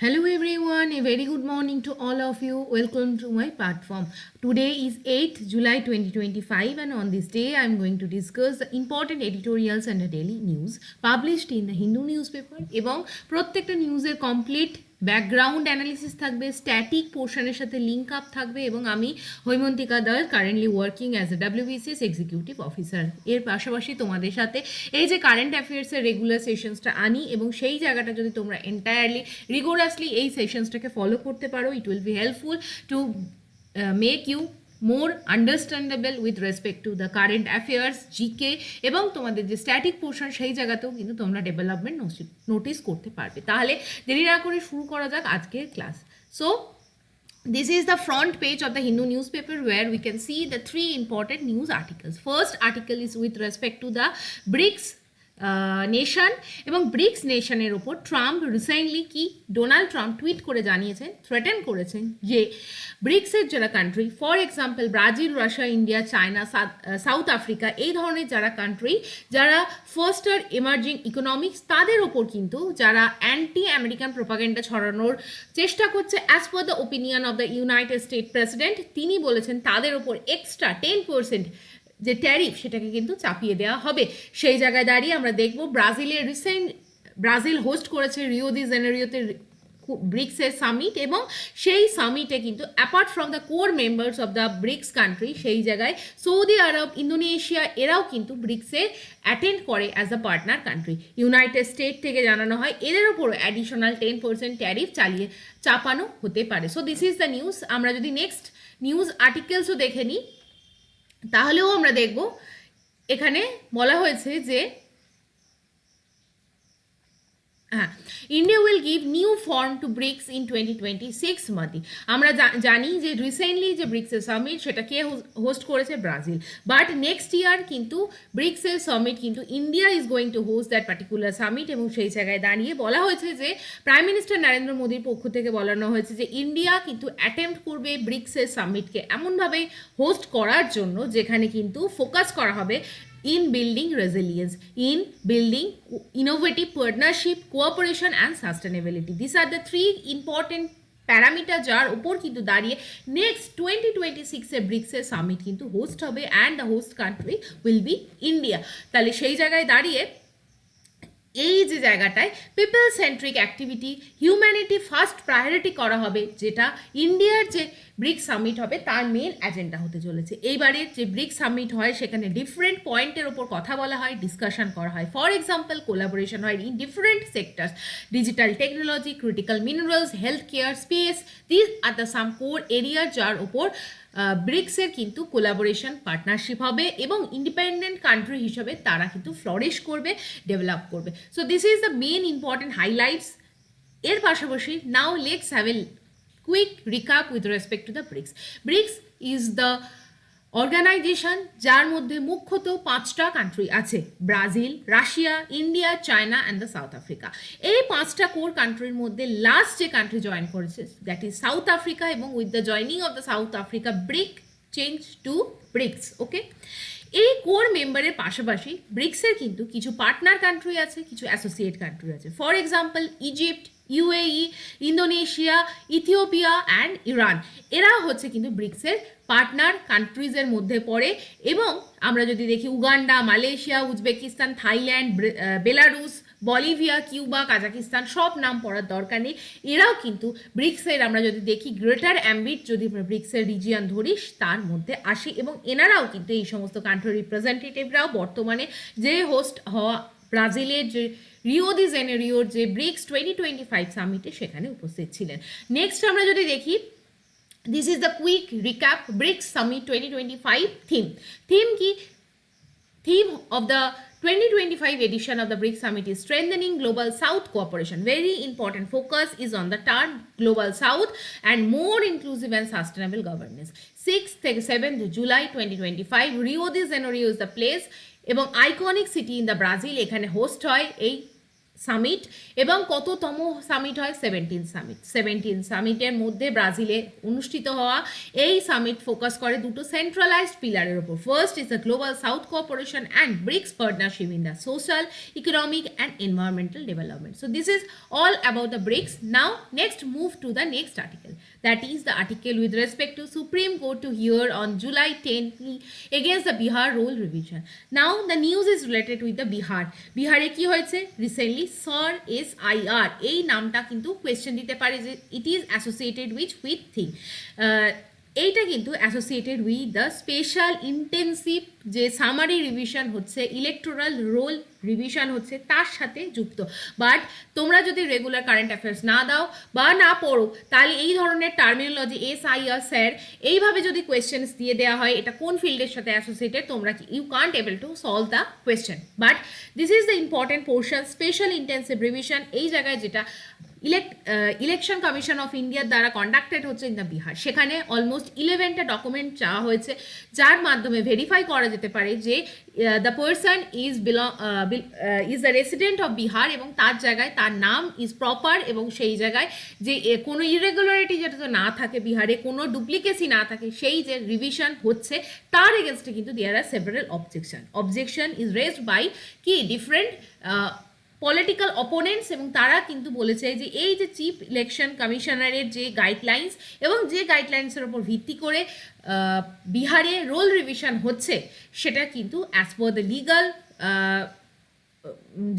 Hello everyone, a very good morning to all of you. Welcome to my platform. Today is 8th July 2025 and on this day I am going to discuss the important editorials and the daily news published in the Hindu newspaper এবং প্রত্যেকটা নিউজের complete background analysis থাকবে, static পোর্শনের সাথে link up থাকবে এবং আমি Haimantika Das, currently working as a WBCS executive officer. এর পাশাপাশি তোমাদের সাথে এই যে কারেন্ট অ্যাফেয়ার্সের রেগুলার সেশনসটা আনি এবং সেই জায়গাটা যদি তোমরা এন্টায়ারলি রিগোরাসলি এই সেশনসটাকে ফলো করতে পারো, it will be helpful to make you more understandable with respect to the current affairs, GK এবং তোমাদের যে স্ট্যাটিক পোর্শন সেই জায়গাতেও কিন্তু তোমরা ডেভেলপমেন্ট নোটিস করতে পারবে। তাহলে দেরি না করে শুরু করা যাক আজকের class. So this is the front page of the Hindu newspaper where we can see the three important news articles. First article is with respect to the BRICS nation এবং ব্রিক্স নেশনের ওপর ট্রাম্প রিসেন্টলি কি Donald Trump tweet করে জানিয়েছেন, threaten করেছেন যে ব্রিক্সের যারা country, for example Brazil, Russia, India, China, south Africa, এই ধরনের যারা কান্ট্রি যারা ফার্স্টার এমার্জিং ইকোনমিক্স, তাদের ওপর কিন্তু যারা অ্যান্টি আমেরিকান প্রোপাগেন্ডা ছড়ানোর চেষ্টা করছে as per the opinion of the United state president, তিনি বলেছেন তাদের ওপর এক্সট্রা 10% যে ট্যারিফ সেটাকে কিন্তু চাপিয়ে দেওয়া হবে। সেই জায়গায় দাঁড়িয়ে আমরা দেখব ব্রাজিল হোস্ট করেছে রিও ডি জেনেরিওতে ব্রিক্সের সামিট এবং সেই সামিটে কিন্তু apart from the core members of the BRICS country, সেই জায়গায় সৌদি আরব, ইন্দোনেশিয়া এরাও কিন্তু ব্রিক্সে অ্যাটেন্ড করে as a partner country. United State থেকে জানানো হয় এদের ওপরও অ্যাডিশনাল 10% ট্যারিফ চাপানো হতে পারে। So this is the news. আমরা যদি নেক্সট নিউজ আর্টিকেলসও দেখে নিই তাহলেও আমরা দেখব এখানে বলা হয়েছে যে India will give new form to BRICS in 2026 month. আমরা জানি যে রিসেন্টলি যে ব্রিক্সের সামিট সেটা কে হোস্ট করেছে? ব্রাজিল। বাট নেক্সট ইয়ার কিন্তু ব্রিক্সের সামিট কিন্তু India is going to host that particular summit এবং সেই জায়গায় দাঁড়িয়ে বলা হয়েছে যে প্রাইম মিনিস্টার নরেন্দ্র মোদীর পক্ষ থেকে বলানো হয়েছে যে ইন্ডিয়া কিন্তু অ্যাটেম্প্ট করবে ব্রিক্সের সামিটকে এমনভাবে হোস্ট করার জন্য যেখানে কিন্তু ফোকাস করা হবে in building resilience, in building innovative partnership, cooperation and sustainability. These are the three important parameter যার উপর কিন্তু দাঁড়িয়ে নেক্সট 2026-এর ব্রিক্সের সামিট কিন্তু হোস্ট হবে and the host country will be India. তাহলে সেই জায়গায় দাঁড়িয়ে এই যে জায়গাটায় people centric activity, humanity first priority করা হবে, যেটা ইন্ডিয়ার যে ব্রিক্স সামিট হবে তার মেন এজেন্ডা হতে চলেছে। এইবারের যে ব্রিক্স সামিট হয় সেখানে ডিফারেন্ট পয়েন্টের ওপর কথা বলা হয়, ডিসকাশন করা হয়। ফর এক্সাম্পল কোলাবোরেশন হয় in different sectors, digital technology, critical minerals, health care, space. This are the some core area যার ওপর ব্রিক্সের কিন্তু কোলাবোরেশন পার্টনারশিপ হবে এবং ইন্ডিপেন্ডেন্ট কান্ট্রি হিসেবে তারা কিন্তু ফ্লরিশ করবে, ডেভেলপ করবে। So this is the main important highlights. এর পাশাপাশি now let's have a quick recap with respect to the BRICS. BRICS is the organisation যার মধ্যে মুখ্যত 5টা কান্ট্রি আছে, Brazil, Russia, India, China and the South Africa. এই 5টা core কান্ট্রির মধ্যে লাস্ট যে কান্ট্রি জয়েন করেছে দ্যাট ইজ সাউথ আফ্রিকা এবং with the joining of the South Africa BRIC change to BRICS. Okay, এই কোর মেম্বারের পাশাপাশি ব্রিক্সের কিন্তু কিছু পার্টনার কান্ট্রি আছে, কিছু অ্যাসোসিয়েট কান্ট্রি আছে। For example Egypt, UAE, Indonesia, Ethiopia and Iran, এরা হচ্ছে কিন্তু ব্রিক্সের পার্টনার কান্ট্রিজের মধ্যে পড়ে। এবং আমরা যদি দেখি Uganda, Malaysia, Uzbekistan, Thailand, Belarus, Bolivia, Cuba, Kazakhstan, সব নাম পড়ার দরকার নেই, এরাও কিন্তু ব্রিক্সের, আমরা যদি দেখি গ্রেটার অ্যাম্বিট যদি ব্রিক্সের রিজিয়ন ধরিস তার মধ্যে আসে এবং এনারাও কিন্তু এই সমস্ত কান্ট্রির রিপ্রেজেন্টেটিভরাও বর্তমানে যে হোস্ট হওয়া ব্রাজিলের যে রিও ডি জেনেরিওর যে ব্রিক্স 2025 সামিটে সেখানে উপস্থিত ছিলেন। নেক্সট আমরা যদি দেখি, this is the quick recap BRICS summit 2025 theme কি? Theme of the 2025 edition of the BRICS Summit is strengthening global South cooperation. Very important focus is on the term global South and more inclusive and sustainable governance. 6th থেকে 7th July 2025 Rio de Janeiro is the place এবং iconic city in the Brazil, এখানে host হয় এই summit এবং কততম summit হয় 17 সামিটের মধ্যে ব্রাজিলে অনুষ্ঠিত হওয়া এই সামিট ফোকাস করে দুটো সেন্ট্রালাইজড পিলারের উপর। First is the global south cooperation and BRICS partnership in the social, economic and environmental development. So this is all about the BRICS. Now next move to the next article, that is the article with respect to Supreme Court to hear on July 10 against the Bihar rule revision. Now the news is related with the বিহারে কি হয়েছে recently SIR এই নামটা কিন্তু question দিতে পারে যে ইট is associated with thing, এইটা কিন্তু associated with the special intensive যে সামারি রিভিশন হচ্ছে, ইলেকটোরাল রোল রিভিশন হচ্ছে তার সাথে যুক্ত। বাট তোমরা যদি রেগুলার কারেন্ট অ্যাফেয়ার্স না দাও বা না পড়ো তাহলে এই ধরনের টার্মিনোলজি SIR স্যার এইভাবে যদি কোয়েশ্চেন্স দিয়ে দেওয়া হয় এটা কোন ফিল্ডের সাথে অ্যাসোসিয়েটেড তোমরা you can't able to solve the question. But this is the important portion, special intensive revision এই জায়গায় যেটা ইলেকশন কমিশন অফ ইন্ডিয়ার দ্বারা কন্ডাক্টেড হচ্ছে ইন দ্য বিহার। সেখানে অলমোস্ট 11টা ডকুমেন্ট চাওয়া হয়েছে যার মাধ্যমে ভেরিফাই করা যেতে পারে যে the person is the resident of Bihar এবং তার জায়গায় তার নাম ইজ প্রপার এবং সেই জায়গায় যে কোনো ইরেগুলারিটি যেটা না থাকে, বিহারে কোনো ডুপ্লিকেসি না থাকে, সেই যে রিভিশন হচ্ছে তার এগেনস্টে কিন্তু there are several objection is raised by কি ডিফারেন্ট পলিটিক্যাল অপোনেন্টস এবং তারা কিন্তু বলেছে যে এই যে চিফ ইলেকশন কমিশনারের যে গাইডলাইন্স এবং যে গাইডলাইন্সের ওপর ভিত্তি করে বিহারে রোল রিভিশন হচ্ছে সেটা কিন্তু অ্যাজ পার দ্য লিগাল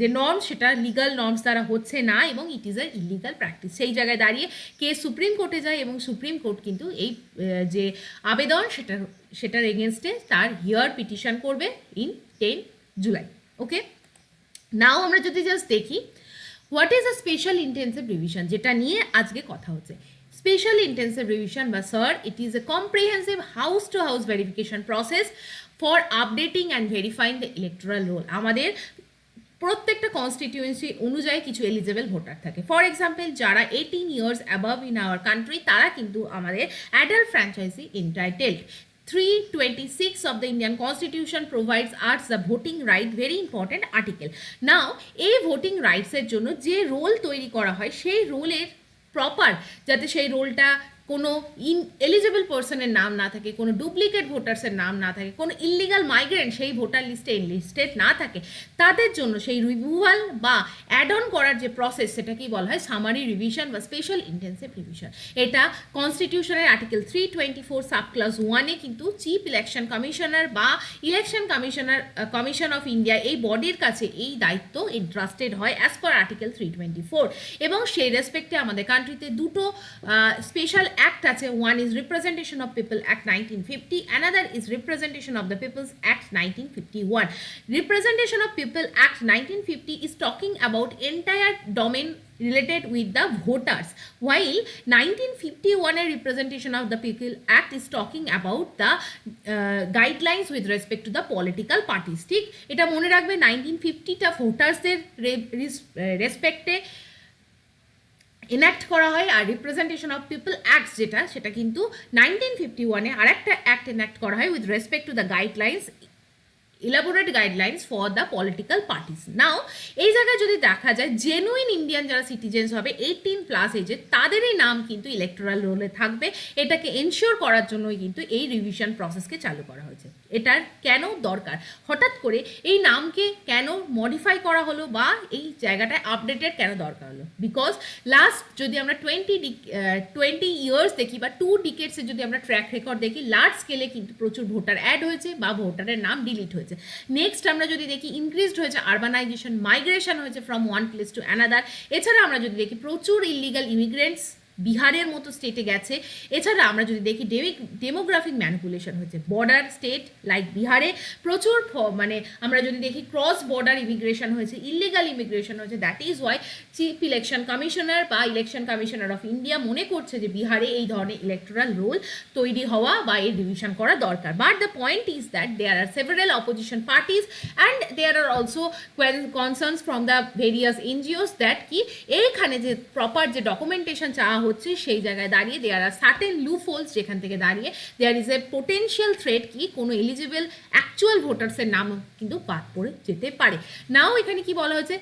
যে নর্মস সেটা লিগাল নর্মস দ্বারা হচ্ছে না এবং it is a illegal practice. সেই জায়গায় দাঁড়িয়ে কেস সুপ্রিম কোর্টে যায় এবং সুপ্রিম কোর্ট কিন্তু এই যে আবেদন সেটার এগেনস্টে তার হিয়ার পিটিশন করবে ইন 10 জুলাই। ওকে, নাও আমরা যদি জাস্ট দেখি what is a special intensive revision, যেটা নিয়ে আজকে কথা হচ্ছে। স্পেশাল ইন্টেন্সিভ রিভিশন বা SIR, it is a comprehensive house to house verification process for updating and verifying the electoral roll. আমাদের প্রত্যেকটা কনস্টিটিউয়েন্সি অনুযায়ী কিছু এলিজেবল ভোটার থাকে। ফর এক্সাম্পল যারা 18 years above in our country তারা কিন্তু আমাদের adult franchise entitled. 326 of the Indian Constitution provides us the voting right, very important article. Now এই ভোটিং রাইটসের জন্য যে রোল তৈরি করা হয় সেই রোলের প্রপার যাতে সেই রোলটা কোনো এলিজিবল পার্সনের নাম না থাকে, কোনো ডুপ্লিকেট ভোটার্সের নাম না থাকে, কোনো ইললিগাল মাইগ্রেন্ট সেই ভোটার লিস্টে এনলিস্টেড না থাকে, তাদের জন্য সেই রিমুভাল বা অ্যাড অন করার যে প্রসেস সেটাকেই বলা হয় সামারি রিভিশন বা স্পেশাল ইন্টেন্সিভ রিভিশন। এটা কনস্টিটিউশনের আর্টিকেল 324 সাব ক্লাস 1-এ কিন্তু চিফ ইলেকশন কমিশনার বা ইলেকশন কমিশন অফ ইন্ডিয়া এই বডির কাছে এই দায়িত্ব এন্ট্রাস্টেড হয় অ্যাজ পার আর্টিকেল 324 এবং সেই রেসপেক্টে আমাদের কান্ট্রিতে দুটো স্পেশাল অ্যাক্ট আছে। One is representation of people act 1950, another is representation of the people's act 1951. Representation of People Act 1950 is talking about entire domain related with the voters, while 1951 Representation of the People Act is talking about the guidelines with respect to the political parties. ঠিক এটা মনে রাখবে, 1950টা ভোটার্সদের রেসপেক্টে enact করা হয় আর representation of people act যেটা সেটা কিন্তু 1951-এ আরেকটা অ্যাক্ট এনাক্ট করা হয় with respect to the guidelines, elaborate guidelines for the political parties. Now এই জায়গায় যদি দেখা যায় জেনুইন ইন্ডিয়ান যারা সিটিজেন্স হবে 18+ এজে তাদেরই নাম কিন্তু ইলেকটোরাল রোলে থাকবে। এটাকে এনশিওর করার জন্যই কিন্তু এই রিভিশন প্রসেসকে চালু করা হয়েছে। এটার কেন দরকার, হঠাৎ করে এই নামকে কেন মডিফাই করা হলো বা এই জায়গাটায় আপডেটেড কেন দরকার হলো? বিকজ লাস্ট যদি আমরা 20 ইয়ার্স দেখি বা 2 ডিকেডসে যদি আমরা ট্র্যাক রেকর্ড দেখি, লার্জ স্কেলে কিন্তু প্রচুর ভোটার অ্যাড হয়েছে বা ভোটারের নাম ডিলিট হয়েছে। নেক্সট আমরা যদি দেখি ইনক্রিজড হয়েছে আরবানাইজেশন, মাইগ্রেশন হয়েছে from one place to another. এছাড়া আমরা যদি দেখি প্রচুর ইলিগাল ইমিগ্রেন্টস বিহারের মতো স্টেটে গেছে। এছাড়া আমরা যদি দেখি ডেমোগ্রাফিক ম্যানিপুলেশন হচ্ছে বর্ডার স্টেট লাইক বিহারে প্রচুর, মানে আমরা যদি দেখি ক্রস বর্ডার ইমিগ্রেশন হয়েছে, ইলিগাল ইমিগ্রেশন হয়েছে। That is Y chief election commissioner বা ইলেকশন কমিশনার অফ ইন্ডিয়া মনে করছে যে বিহারে এই ধরনের ইলেকটোরাল রোল তৈরি হওয়া বা এর রিভিশন করা দরকার। But the point is that there are several opposition parties and there are also concerns from the various NGOs that কি এইখানে যে প্রপার যে ডকুমেন্টেশন চাওয়া হচ্ছে সেই জায়গায় দাঁড়িয়ে দেয়ার আর সার্টেন লুপহোলস, যেখান থেকে দাঁড়িয়ে there is a potential threat কি কোনো এলিজিবল অ্যাকচুয়াল ভোটার্সের নাম কিন্তু বাদ পড়ে যেতে পারে। নাও এখানে কি বলা হয়েছে,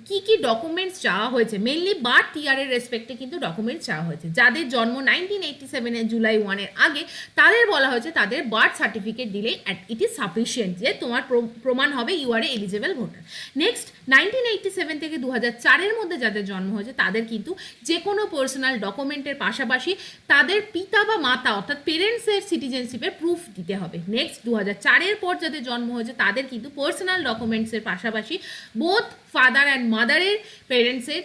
কি কি ডকুমেন্টস চাওয়া হয়েছে, মেনলি বার্থ ইয়ারের রেসপেক্টে কিন্তু ডকুমেন্টস চাওয়া হয়েছে। যাদের জন্ম 1987 জুলাই 1 আগে তাদের বলা হয়েছে তাদের বার্থ সার্টিফিকেট দিলে ইট ইজ সাফিসিয়েন্ট, যে তোমার প্রমাণ হবে you are a eligible voter. Next 1987 থেকে 2004 মধ্যে যাদের জন্ম হয়েছে তাদের কিন্তু যে কোনো পার্সোনাল ডকুমেন্টের পাশাপাশি তাদের পিতা বা মাতা অর্থাৎ পেরেন্টসের সিটিজেনশিপের প্রুফ দিতে হবে। নেক্সট 2004 পর যাদের জন্ম হয়েছে তাদের কিন্তু পার্সোনাল ডকুমেন্টসের পাশাপাশি বোথ ফাদার অ্যান্ড মাদারের পেরেন্টসের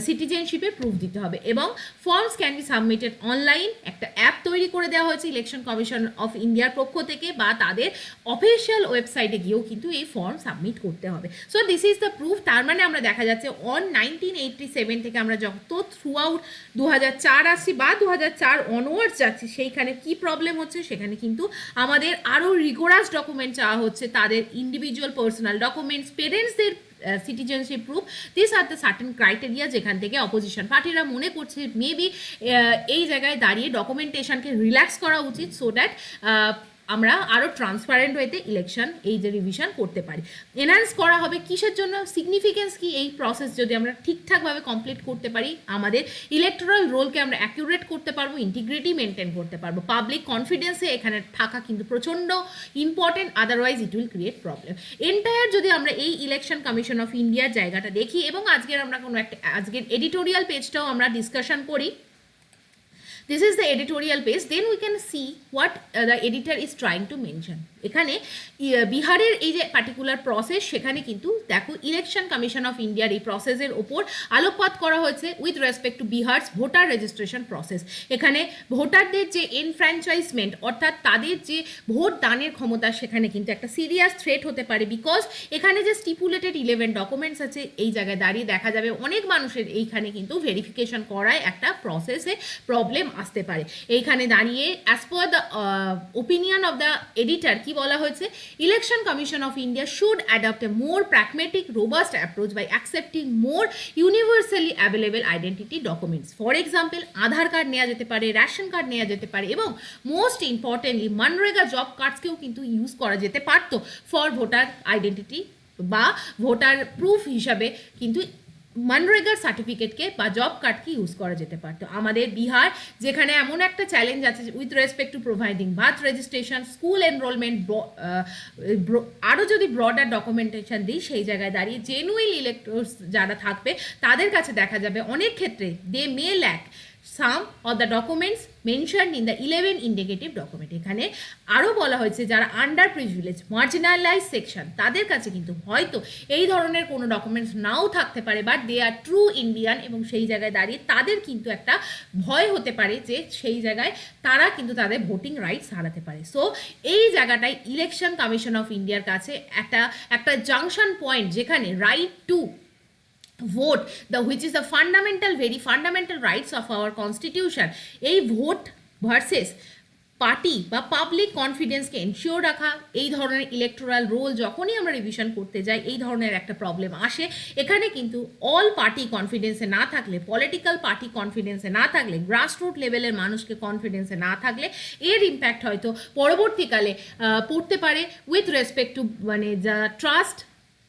সিটিজেনশিপের প্রুফ দিতে হবে। এবং forms can be submitted online, একটা অ্যাপ তৈরি করে দেওয়া হয়েছে ইলেকশন কমিশন অফ ইন্ডিয়ার পক্ষ থেকে, বা তাদের অফিসিয়াল ওয়েবসাইটে গিয়েও কিন্তু এই ফর্ম সাবমিট করতে হবে। So this is the proof. তার মানে আমরা দেখা যাচ্ছে অন 1987 থেকে আমরা যত থ্রু আউট 2004 আসছি বা 2004 অনওয়ার্ডস যাচ্ছি, সেইখানে কি প্রবলেম হচ্ছে, সেখানে কিন্তু আমাদের আরও রিগোরাস ডকুমেন্ট চাওয়া হচ্ছে, তাদের ইন্ডিভিজুয়াল পার্সোনাল ডকুমেন্টস, পেরেন্টসদের citizenship proof. This are the certain criteria যেখান থেকে অপোজিশন পার্টিরা মনে করছে মেবি এই জায়গায় দাঁড়িয়ে ডকুমেন্টেশনকে রিল্যাক্স করা উচিত, সো দ্যাট আমরা আরও ট্রান্সপারেন্ট ওয়েতে ইলেকশন এই যে রিভিশন করতে পারি। এনহান্স করা হবে কিসের জন্য, সিগনিফিকেন্স কি, এই প্রসেস যদি আমরা ঠিকঠাকভাবে কমপ্লিট করতে পারি আমাদের ইলেকটোরাল রোলকে আমরা অ্যাকিউরেট করতে পারবো, ইন্টিগ্রিটি মেনটেন করতে পারবো। পাবলিক কনফিডেন্সে এখানে থাকা কিন্তু প্রচণ্ড important, otherwise it will create problem. Entire যদি আমরা এই ইলেকশন কমিশন অফ ইন্ডিয়ার জায়গাটা দেখি এবং আজকের আমরা কোনো একটা আজকের এডিটোরিয়াল পেজটাও আমরা ডিসকাশন করি, this is the editorial page, then we can see what the editor is trying to mention. এখানে বিহারের এই যে পার্টিকুলার প্রসেস, সেখানে কিন্তু দেখো ইলেকশন কমিশন অফ ইন্ডিয়ার এই প্রসেসের ওপর আলোকপাত করা হয়েছে with respect to Bihar's voter registration process. এখানে ভোটারদের যে এনফ্র্যাঞ্চাইজমেন্ট অর্থাৎ তাদের যে ভোট দানের ক্ষমতা, সেখানে কিন্তু একটা সিরিয়াস থ্রেট হতে পারে, বিকজ এখানে যে স্টিপুলেটেড 11 ডকুমেন্টস আছে এই জায়গায় দাঁড়িয়ে দেখা যাবে অনেক মানুষের এইখানে কিন্তু ভেরিফিকেশন করায় একটা প্রসেসে প্রবলেম আসতে পারে। এইখানে দাঁড়িয়ে as per the opinion of the editor কি বলা হয়েছে, election commission of India should adopt a more pragmatic robust approach by accepting more universally available identity documents. For example Aadhaar card নেওয়া যেতে পারে, রেশন কার্ড নেওয়া যেতে পারে, এবং মোস্ট ইম্পর্টেন্টলি মনরেগা জব কার্ডসকেও কিন্তু ইউজ করা যেতে পারতো ফর ভোটার আইডেন্টিটি বা ভোটার প্রুফ হিসাবে, কিন্তু মনরেগার সার্টিফিকেটকে বা জব কার্ডকে ইউজ করা যেতে পারতো। আমাদের বিহার যেখানে এমন একটা চ্যালেঞ্জ আছে with respect two providing birth registration, school enrolment, আরও যদি ব্রডার ডকুমেন্টেশন দিই, সেই জায়গায় দাঁড়িয়ে জেনুইন ইলেক্টরস যারা থাকবে তাদের কাছে দেখা যাবে অনেক ক্ষেত্রে দে মে lack some of the documents mentioned in the 11 indicative document। এখানে আরও বলা হয়েছে যারা আন্ডার প্রিভিলেজ মার্জিনালাইজ সেকশন তাদের কাছে কিন্তু হয়তো এই ধরনের কোনো ডকুমেন্টস নাও থাকতে পারে, but they are true Indian, এবং সেই জায়গায় দাঁড়িয়ে তাদের কিন্তু একটা ভয় হতে পারে যে সেই জায়গায় তারা কিন্তু তাদের ভোটিং রাইটস হারাতে পারে। সো এই জায়গাটায় ইলেকশন কমিশন অফ ইন্ডিয়ার কাছে একটা জাংশন পয়েন্ট, যেখানে right to vote which is the very fundamental rights of our constitution, এই ভোট ভার্সেস পার্টি বা পাবলিক কনফিডেন্সকে এনশিওর রাখা, এই ধরনের ইলেকটোরাল রোল যখনই আমরা রিভিশন করতে যাই এই ধরনের একটা প্রবলেম আসে। এখানে কিন্তু অল পার্টি কনফিডেন্সে না থাকলে, পলিটিক্যাল পার্টি কনফিডেন্সে না থাকলে, গ্রাসরুট লেভেলের মানুষকে কনফিডেন্সে না থাকলে এর ইম্প্যাক্ট হয়তো পরবর্তীকালে পড়তে পারে উইথ রেসপেক্ট টু মানে যা trust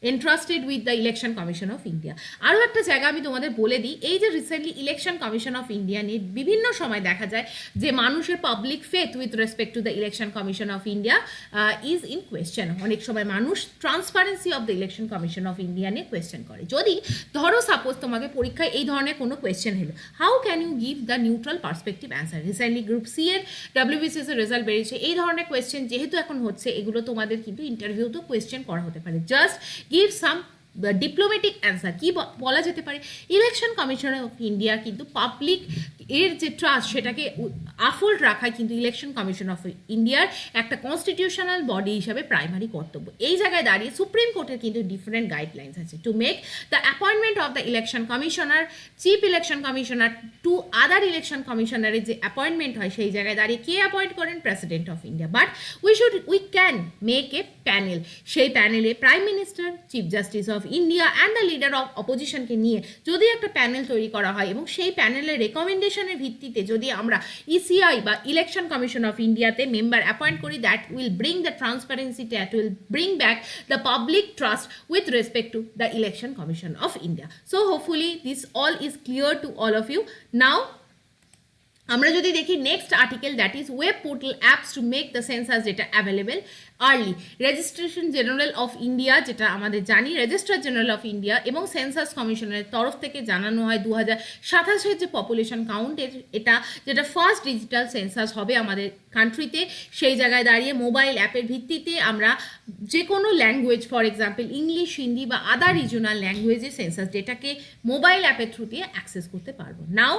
entrusted with the Election Commission of India। আরও একটা জায়গা আমি তোমাদের বলে দিই, এই যে recently election commission of India নিয়ে বিভিন্ন সময় দেখা যায় যে মানুষের public faith with respect to the election commission of India is in question. অনেক সময় মানুষ transparency of the election commission of India নিয়ে কোয়েশ্চেন করে। যদি ধরো সাপোজ তোমাকে পরীক্ষায় এই ধরনের কোনো কোয়েশ্চেন হলো, how can you give the neutral perspective answer? Recently group C এর WBCS এর রেজাল্ট বেরিয়েছে, এই ধরনের কোয়েশ্চেন যেহেতু এখন হচ্ছে, এগুলো তোমাদের কিন্তু ইন্টারভিউতেও কোয়েশ্চেন করা হতে পারে। Just give some diplomatic answer. কি বলা যেতে পারে, ইলেকশন কমিশন অফ ইন্ডিয়া কিন্তু পাবলিক এর যে ট্রাস্ট সেটাকে আফোল্ড রাখাই কিন্তু ইলেকশন কমিশন অফ ইন্ডিয়ার একটা কনস্টিটিউশনাল বডি হিসাবে প্রাইমারি কর্তব্য। এই জায়গায় দাঁড়িয়ে সুপ্রিম কোর্টের কিন্তু ডিফারেন্ট গাইডলাইন্স আছে to make the appointment of the election commissioner, chief election commissioner to other election কমিশনারের যে অ্যাপয়েন্টমেন্ট হয় সেই জায়গায় দাঁড়িয়ে কে অ্যাপয়েন্ট করেন? President of India. But we can make a panel, সেই প্যানেলে prime minister, chief justice of India and the leader of অপোজিশনকে নিয়ে যদি একটা প্যানেল তৈরি করা হয় এবং সেই প্যানেলের রেকমেন্ডেশনের ভিত্তিতে যদি আমরা ইসিআই বা ইলেকশন কমিশন অফ ইন্ডিয়াতে মেম্বার অ্যাপয়েন্ট করি, that will bring the transparency, that will bring back the public trust with respect to the election commission of India. So hopefully this all is clear to all of you. Now আমরা যদি দেখি next article, that is web portal apps to make the census data available early. Registration general of India, যেটা আমাদের জানি registrar general of India এবং census কমিশনের তরফ থেকে জানানো হয় 2027 যে পপুলেশন কাউন্ট, এটা যেটা ফার্স্ট ডিজিটাল সেন্সাস হবে আমাদের কান্ট্রিতে, সেই জায়গায় দাঁড়িয়ে মোবাইল অ্যাপের ভিত্তিতে আমরা যে কোনো language, for example English, Hindi বা আদার রিজনাল ল্যাঙ্গুয়েজে সেন্সাস ডেটাকে মোবাইল অ্যাপের থ্রু দিয়ে অ্যাক্সেস করতে পারবো। নাও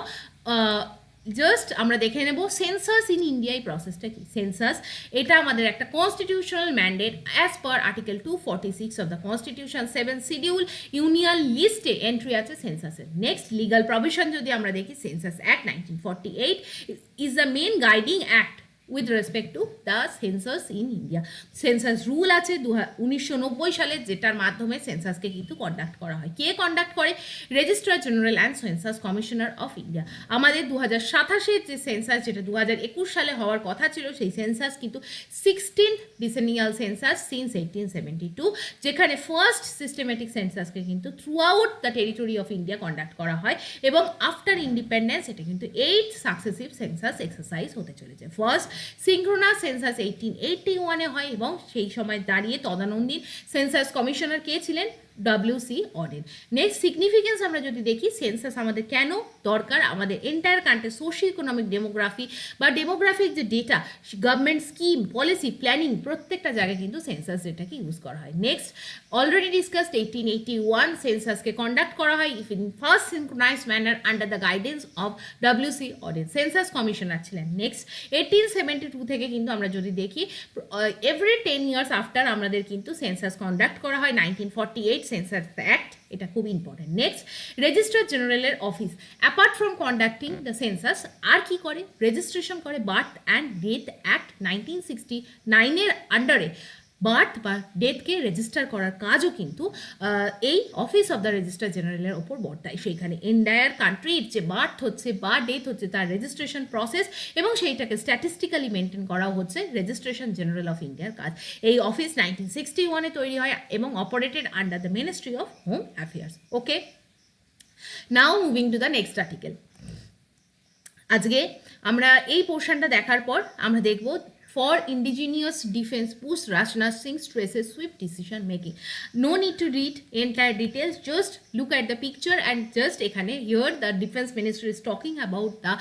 জাস্ট আমরা দেখে নেব সেন্সাস ইন ইন্ডিয়া এই প্রসেসটা কি। সেন্সাস এটা আমাদের একটা constitutional mandate as per article 246 of the constitution 7 schedule union লিস্টে এন্ট্রি আছে সেন্সাসের। নেক্সট লিগাল প্রভিশন যদি আমরা দেখি, census act 1948 is the main guiding act with respect to the census in India. Census rule আছে 1990 সালে, যেটার মাধ্যমে সেন্সাসকে কিন্তু কন্ডাক্ট করা হয়। কে কন্ডাক্ট করে? Registrar general and census commissioner of India. আমাদের 2027 যে সেন্সাস, যেটা 2021 সালে হওয়ার কথা ছিল, সেই সেন্সাস কিন্তু 16th ডিসেনিয়াল সেন্সাস সিন্স 1872, যেখানে ফার্স্ট সিস্টেমেটিক সেন্সাসকে কিন্তু through out the territory of India conduct করা হয় এবং আফটার ইন্ডিপেন্ডেন্স এটা কিন্তু 8 সাকসেসিভ সেন্সাস এক্সারসাইজ হতে চলেছে। ফার্স্ট সিঙ্ক্রোনাস সেন্সাস 1881 হয় এবং সেই সময় দাঁড়িয়ে তদানীন্তন সেন্সাস কমিশনার কে ছিলেন? WC Auden. নেক্সট সিগনিফিকেন্স আমরা যদি দেখি, সেন্সাস আমাদের কেন দরকার? আমাদের entire country socio economic demography বা ডেমোগ্রাফিক যে data, government scheme, policy, planning, প্রত্যেকটা জায়গায় কিন্তু সেন্সাস ডেটাকে ইউজ করা হয়। নেক্সট অলরেডি ডিসকাসড 1881 সেন্সাসকে কন্ডাক্ট করা হয় if in first synchronised manner under the guidance of WC Auden, census commissioner ছিলেন। নেক্সট 1872 থেকে কিন্তু আমরা যদি দেখি এভরি 10 ইয়ার্স আফটার আমাদের কিন্তু সেন্সাস কন্ডাক্ট করা হয়। 1948 সেন্সাস অ্যাক্ট, এটা খুব ইম্পর্টেন্ট। নেক্সট রেজিস্ট্রার জেনারেলের office apart from conducting the census আর কি করে? রেজিস্ট্রেশন করে। বার্থ অ্যান্ড ডেথ অ্যাক্ট 1969 আন্ডারে বার্থ বা ডেথকে রেজিস্টার করার কাজও কিন্তু এই অফিস অফ দ্য রেজিস্ট্রার জেনারেলের ওপর বর্তায়। সেইখানে এন্টায়ার কান্ট্রির যে বার্থ হচ্ছে বা ডেথ হচ্ছে তার রেজিস্ট্রেশন প্রসেস এবং সেইটাকে স্ট্যাটিস্টিক্যালি মেনটেন করাও হচ্ছে রেজিস্ট্রেশন জেনারেল অফ ইন্ডিয়ার কাজ। এই অফিস 1961 তৈরি হয় এবং operated under the ministry of home affairs. Okay, now moving to the next article. আজকে আমরা এই পোর্শনটা দেখার পর আমরা দেখব for indigenous defense push Rajnath Singh stresses swift decision making. No need to read entire details, just look at the picture and just ekhane here the defense minister is talking about the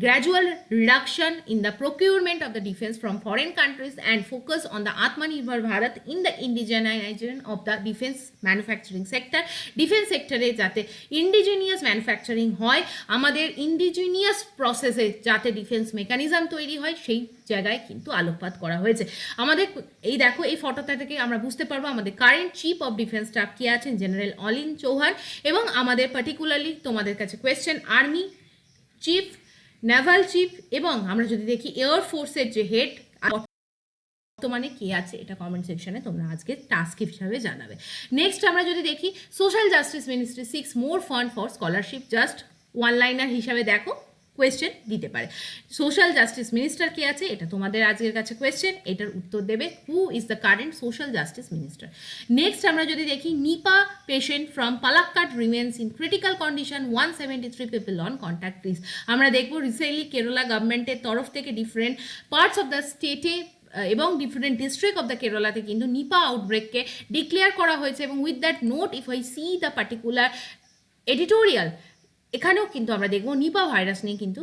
gradual reduction in the procurement of the defense from foreign countries and focus on the Atmanirbhar Bharat in the indigenization of the defense manufacturing sector. Defense sector e jate indigenous manufacturing hoy, amader indigenous process e jate defense mechanism toiri hoy, সেই জায়গায় কিন্তু আলোকপাত করা হয়েছে। আমাদের এই দেখো এই ফটোটা থেকে আমরা বুঝতে পারবো আমাদের current chief of defence staff কে আছেন, জেনারেল অলিন চৌহান, এবং আমাদের পার্টিকুলারলি তোমাদের কাছে question army chief, naval chief, এবং আমরা যদি দেখি এয়ার ফোর্সের যে হেড বর্তমানে কে আছে, এটা কমেন্ট সেকশনে তোমরা আজকে টাস্ক হিসাবে জানাবে। নেক্সট আমরা যদি দেখি social justice ministry six more fund for scholarship, just one liner হিসাবে দেখো কোয়েশ্চেন দিতে পারে। সোশ্যাল জাস্টিস মিনিস্টার কে আছে, এটা তোমাদের আজকের কাছে কোয়েশ্চেন, এটার উত্তর দেবে who is the current social justice minister. Next আমরা যদি দেখি Nipah patient from Palakkad remains in critical condition 173 people on contact list. আমরা দেখবো রিসেন্টলি কেরালা গভর্নমেন্টের তরফ থেকে ডিফারেন্ট পার্টস অফ দ্য স্টেটে এবং ডিফারেন্ট ডিস্ট্রিক্ট অফ দ্য কেরালাতে কিন্তু নিপা আউটব্রেককে ডিক্লেয়ার করা হয়েছে এবং with that note if I see the particular editorial, এখানেও কিন্তু আমরা দেখবো নিপা ভাইরাস নিয়ে কিন্তু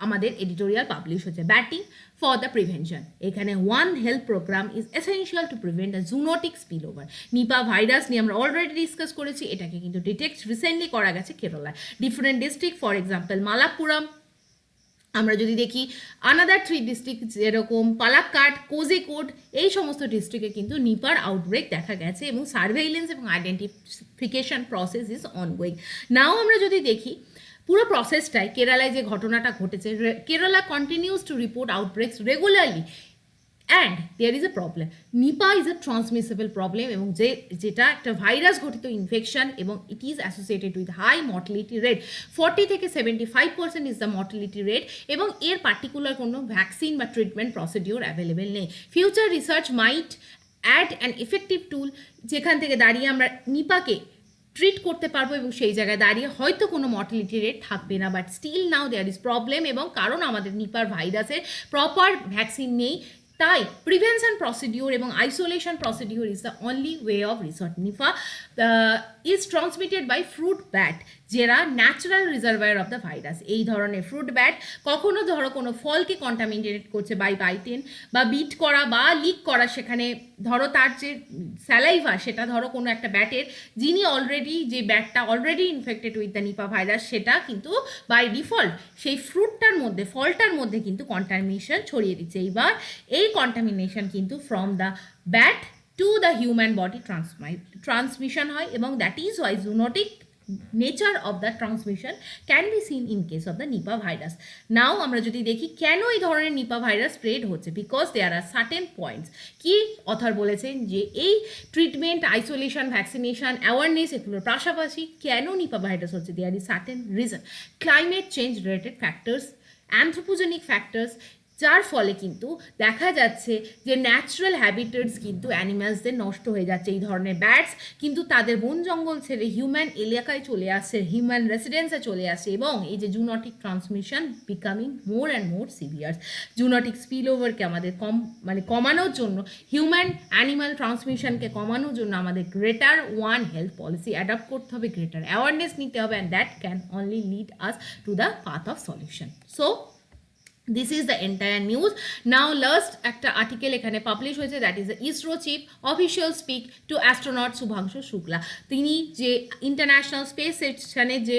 আমাদের এডিটোরিয়াল পাবলিশ হচ্ছে। ব্যাটিং ফর দ্য প্রিভেনশন, এখানে one health program is essential to prevent the zoonotic spill over. Nipah virus নিয়ে আমরা অলরেডি ডিসকাস করেছি, এটাকে কিন্তু ডিটেক্ট রিসেন্টলি করা গেছে কেরালায় different district, for example Malappuram, আমরা যদি দেখি আনাদার 3 ডিস্ট্রিক্ট যেরকম পালাক্কাড, কোজিকোড, এই সমস্ত ডিস্ট্রিক্টে কিন্তু নিপার আউটব্রেক দেখা গেছে এবং সার্ভেইলেন্স এবং identification process is ongoing. Now আমরা যদি দেখি পুরো প্রসেসটায় কেরালায় যে ঘটনাটা ঘটেছে, Kerala continues to report outbreaks regularly and there is a problem. Nipah is a transmissible problem এবং যেটা একটা ভাইরাস ঘটিত ইনফেকশন এবং it is associated with high mortality rate. 40 থেকে 75% ইজ দ্য মর্টালিটি রেট এবং এর পার্টিকুলার কোনো ভ্যাকসিন বা ট্রিটমেন্ট প্রসিডিওর অ্যাভেলেবেল নেই। Future research might add an effective tool, যেখান থেকে দাঁড়িয়ে আমরা নিপাকে ট্রিট করতে পারবো এবং সেই জায়গায় দাঁড়িয়ে হয়তো কোনো মর্টালিটি রেট থাকবে না, but still now there is problem এবং কারণ আমাদের নিপার ভাইরাসের প্রপার ভ্যাকসিন নেই, তাই প্রিভেনশন প্রসিডিওর এবং isolation procedure is the only way of resort. Nipah is transmitted by fruit bat, যারা natural reservoir of the virus. এই ধরনের ফ্রুট ব্যাট কখনো ধরো কোনো ফলকে কন্টামিনেটেড করছে বাই বাইটেন বা বিট করা বা লিক করা, সেখানে ধরো তার যে স্যালাইভা সেটা ধরো কোনো একটা ব্যাটের, যিনি অলরেডি যে ব্যাটটা already infected with the Nipah virus, সেটা কিন্তু বাই ডিফল্ট সেই ফ্রুটটার মধ্যে ফলটার মধ্যে কিন্তু কন্টামিনেশন ছড়িয়ে দিচ্ছে। এইবার এই কন্টামিনেশন কিন্তু from the bat to the human body transmission হয় এবং that is Y zoonotic nature of the transmission can be seen in case of the Nipah virus. Now আমরা যদি দেখি কেন এই ধরনের নিপা ভাইরাস স্প্রেড হচ্ছে, because there are certain points. কি অথর বলেছেন যে এই ট্রিটমেন্ট, আইসোলেশন, ভ্যাকসিনেশন, অ্যাওয়ারনেস এগুলোর পাশাপাশি কেন নিপা ভাইরাস হচ্ছে, there is certain reason. Climate change related factors, anthropogenic factors, যার ফলে কিন্তু দেখা যাচ্ছে যে ন্যাচারাল হ্যাবিটেটস কিন্তু অ্যানিম্যালসদের নষ্ট হয়ে যাচ্ছে। এই ধরনের ব্যাটস কিন্তু তাদের বন জঙ্গল ছেড়ে হিউম্যান এলাকায় চলে আসছে, হিউম্যান রেসিডেন্সে চলে আসছে এবং এই যে zoonotic transmission becoming more and more severe. Zoonotic spill ওভারকে আমাদের কমানোর জন্য, হিউম্যান অ্যানিম্যাল ট্রান্সমিশনকে কমানোর জন্য আমাদের greater one health policy adapt করতে হবে, গ্রেটার অ্যাওয়ারনেস নিতে হবে, and that can only lead us to the path of solution. So this is the entire news. Now last একটা আর্টিকেল এখানে পাবলিশ হয়েছে, that is the ISRO chief official speak to astronaut Shubhanshu Shukla. তিনি যে international space স্টেশনে যে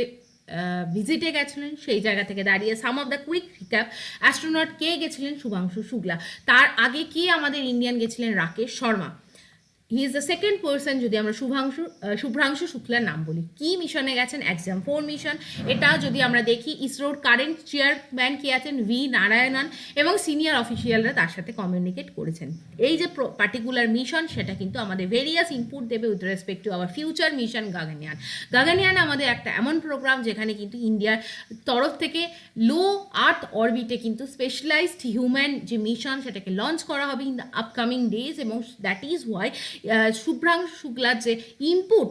ভিজিটে গেছিলেন, সেই জায়গা থেকে দাঁড়িয়ে some of the quick recap. Astronaut কে গেছিলেন? শুভাংশু শুক্লা। তার আগে কে আমাদের ইন্ডিয়ান গেছিলেন? Rakesh Sharma. He is the second person যদি আমরা শুভ্রাংশু শুক্লার নাম বলি। কি মিশনে গেছেন? Axiom 4 mission. এটা যদি আমরা দেখি ইসরোর কারেন্ট চেয়ারম্যান কে আছেন? ভি নারায়ণন, এবং সিনিয়র অফিসিয়ালরা তার সাথে কমিউনিকেট করেছেন। এই যে পার্টিকুলার মিশন, সেটা কিন্তু আমাদের ভেরিয়াস ইনপুট দেবে with respect to our future mission Gaganyaan. Gaganyaan আমাদের একটা এমন প্রোগ্রাম যেখানে কিন্তু ইন্ডিয়ার তরফ থেকে লো আর্থ অরবিটে কিন্তু স্পেশালাইজড হিউম্যান যে মিশন, সেটাকে লঞ্চ করা হবে ইন দ্য আপকামিং ডেজ, এবং দ্যাট ইজ ওয়াই শুভ্রাংশু শুক্লার যে ইনপুট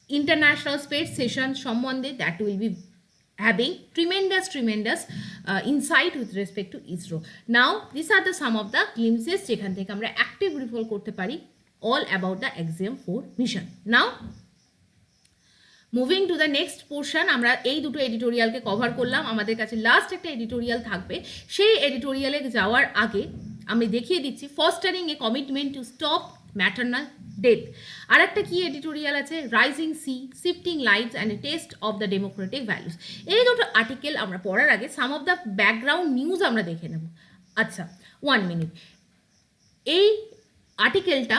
ইন্টারন্যাশনাল স্পেস সেশন সম্বন্ধে, that will B having tremendous insight with respect to ISRO. Now these are the some of the glimpses যেখান থেকে আমরা active recall করতে পারি all about the exam 4 mission. Now moving to the next portion, আমরা এই দুটো এডিটোরিয়ালকে cover করলাম। আমাদের কাছে লাস্ট একটা এডিটোরিয়াল থাকবে। সেই এডিটোরিয়ালে যাওয়ার আগে আমি দেখিয়ে দিচ্ছি fostering a commitment to stop maternal death. আর একটা কি এডিটোরিয়াল আছে? Rising sea, shifting lights and a test of the democratic values. এই দুটো আর্টিকেল আমরা পড়ার আগে some of the background news আমরা দেখে নেব। আচ্ছা, 1 মিনিট। এই আর্টিকেলটা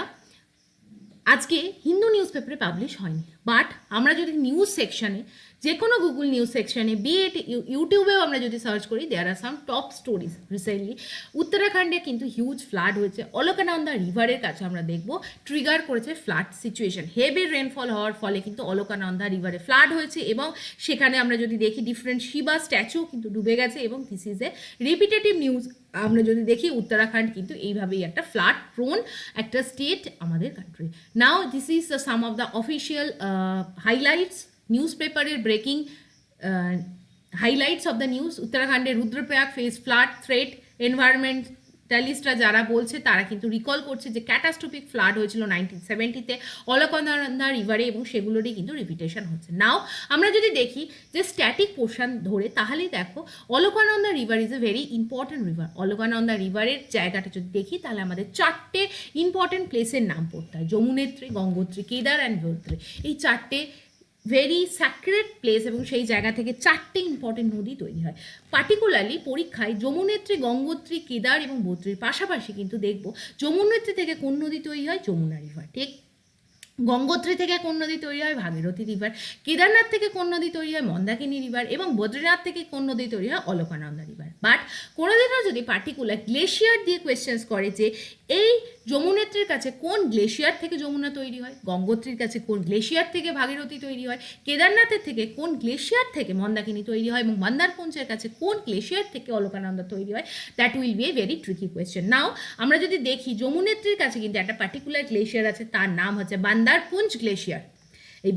আজকে হিন্দু নিউজ পেপারে পাবলিশ হয়নি, বাট আমরা যদি নিউজ সেকশানে, যে কোনো গুগল নিউজ সেকশানে, বিএড ইউটিউবেও আমরা যদি সার্চ করি, দেয়ার are some top stories. Recently উত্তরাখণ্ডে কিন্তু হিউজ ফ্লাড হয়েছে। অলকানন্দা রিভারের কাছে আমরা দেখব ট্রিগার করেছে ফ্লাড সিচুয়েশন। হেভি রেনফল হওয়ার ফলে কিন্তু অলকানন্দা রিভারে ফ্লাড হয়েছে এবং সেখানে আমরা যদি দেখি ডিফারেন্ট শিবা স্ট্যাচু কিন্তু ডুবে গেছে এবং this is a repetitive news. আমরা যদি দেখি উত্তরাখণ্ড কিন্তু এইভাবেই একটা ফ্লাড প্রোন একটা স্টেট আমাদের country. Now this is the some of the official highlights, news পেপারের breaking highlights of the news. উত্তরাখণ্ডের রুদ্রপ্রয়াগ ফেস ফ্লাড থ্রেট। এনভায়রনমেন্টালিস্টরা যারা বলছে তারা কিন্তু রিকল করছে যে ক্যাটাস্ট্রফিক ফ্লাড হয়েছিল 1970-তে অলকানন্দা রিভারে এবং সেগুলোরই কিন্তু রিপিটেশন হচ্ছে। নাও আমরা যদি দেখি যে স্ট্যাটিক পোর্শন ধরে, তাহলেই দেখো Alaknanda river is a very important river. Alaknanda রিভারের জায়গাটা যদি দেখি তাহলে আমাদের 4টে ইম্পর্ট্যান্ট প্লেসের নাম পড়তে হয়: যমুনেত্রী, গঙ্গোত্রী, কেদার অ্যান্ড গোত্রী। এই 4টে ভেরি স্যাক্রেড প্লেস এবং সেই জায়গা থেকে 4টে ইম্পর্টেন্ট নদী তৈরি হয়। পার্টিকুলারলি পরীক্ষায় যমুনেত্রী, গঙ্গোত্রী, কেদার এবং বদ্রীর পাশাপাশি কিন্তু দেখব যমুনেত্রী থেকে কোন নদী তৈরি হয়, যমুনা রিভার, ঠিক। গঙ্গোত্রী থেকে কোন নদী তৈরি হয়, ভাগীরথী রিভার। কেদারনাথ থেকে কোন নদী তৈরি হয়, মন্দাকিনী রিভার। এবং বদ্রীনাথ থেকে কোন নদী তৈরি হয়, অলকানন্দা রিভার। বাট কোনোদিনও যদি পার্টিকুলার গ্লেশিয়ার দিয়ে কোয়েশ্চেন্স করে যে এই যমুনেত্রীর কাছে কোন গ্লেশিয়ার থেকে যমুনা তৈরি হয়, গঙ্গোত্রীর কাছে কোন গ্লেশিয়ার থেকে ভাগীরথী তৈরি হয়, কেদারনাথের থেকে কোন গ্লেশিয়ার থেকে মন্দাকিনী তৈরি হয়, এবং মন্দারপুঞ্জের কাছে কোন গ্লেশিয়ার থেকে অলকানন্দা তৈরি হয়, that will be a very tricky question. Now আমরা যদি দেখি যমুনেত্রীর কাছে কিন্তু একটা পার্টিকুলার গ্লেশিয়ার আছে, তার নাম হচ্ছে বান্দারপুঞ্জ গ্লেশিয়ার। এই